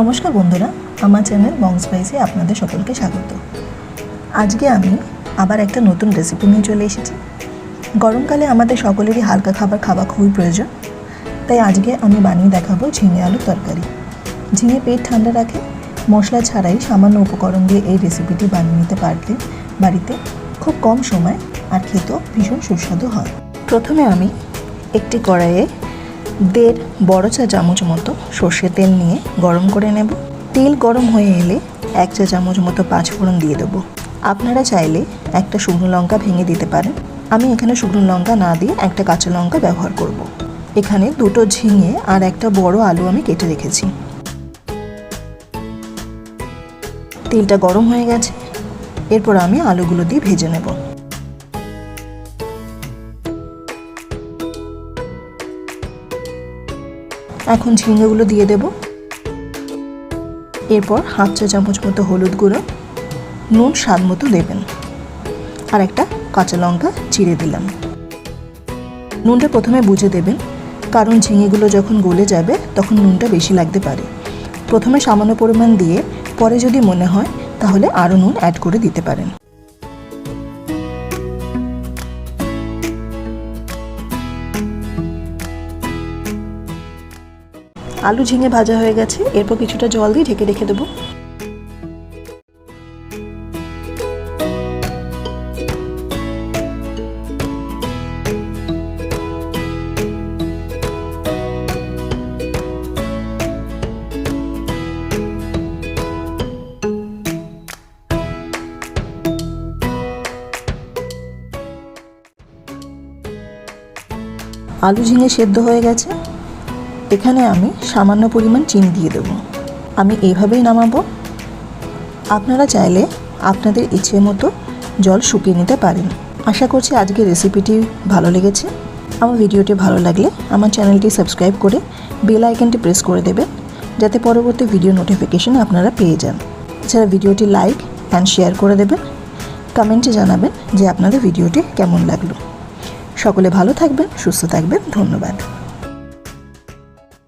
নমস্কার বন্ধুরা, আমার চ্যানেল বং স্পাইসে আপনাদের সকলকে স্বাগত। আজকে আমি আবার একটা নতুন রেসিপি নিয়ে চলে এসেছি। গরমকালে আমাদের সকলেরই হালকা খাবার খাওয়া খুবই প্রয়োজন, তাই আজকে আমি বানিয়ে দেখাবো ঝিঙে আলুর তরকারি। ঝিঙে পেট ঠান্ডা রাখে। মশলা ছাড়াই সামান্য উপকরণ দিয়ে এই রেসিপিটি বানিয়ে নিতে পারলে বাড়িতে খুব কম সময় আর খেতেও ভীষণ সুস্বাদু হয়। প্রথমে আমি একটি কড়াইয়ে 1.5 বড় চা চামচ মতো সর্ষের তেল নিয়ে গরম করে নেব। তেল গরম হয়ে এলে 1 চা চামচ মতো পাঁচফোড়ন দিয়ে দেবো। আপনারা চাইলে একটা শুকনো লঙ্কা ভেঙে দিতে পারেন। আমি এখানে শুকনো লঙ্কা না দিয়ে একটা কাঁচা লঙ্কা ব্যবহার করব। এখানে 2টো ঝিঙে আর একটা বড় আলু আমি কেটে রেখেছি। তেলটা গরম হয়ে গেছে, এরপর আমি আলুগুলো দিয়ে ভেজে নেব। এখন ঝিঙেগুলো দিয়ে দেব। এরপর 1/2 চা চামচ মতো হলুদ গুঁড়ো, নুন স্বাদ মতো দেবেন, আর একটা কাঁচা লঙ্কা চিড়ে দিলাম। নুনটা প্রথমে বুঝে দেবেন, কারণ ঝিঙেগুলো যখন গলে যাবে তখন নুনটা বেশি লাগতে পারে। প্রথমে সামান্য পরিমাণ দিয়ে পরে যদি মনে হয় তাহলে আরও নুন অ্যাড করে দিতে পারেন। আলু ঝিঙে ভাজা হয়ে গেছে, এরপর কিছুটা জল দিয়ে ঢেকে রেখে দেবো। আলু ঝিঙে সেদ্ধ হয়ে গেছে। এখানে আমি সামান্য পরিমাণ চিনি দিয়ে দেব। আমি এইভাবেই নামাবো। আপনারা চাইলে আপনাদের ইচ্ছে মতো জল শুকিয়ে নিতে পারেন। আশা করছি আজকের রেসিপিটি ভালো লেগেছে। আমার ভিডিওটি ভালো লাগলে আমার চ্যানেলটি সাবস্ক্রাইব করে বেল আইকনটি প্রেস করে দেবেন, যাতে পরবর্তী ভিডিও নোটিফিকেশন আপনারা পেয়ে যান। এছাড়া ভিডিওটি লাইক অ্যান্ড শেয়ার করে দেবেন। কমেন্টে জানাবেন যে আপনাদের ভিডিওটি কেমন লাগলো। সকলে ভালো থাকবেন, সুস্থ থাকবেন। ধন্যবাদ।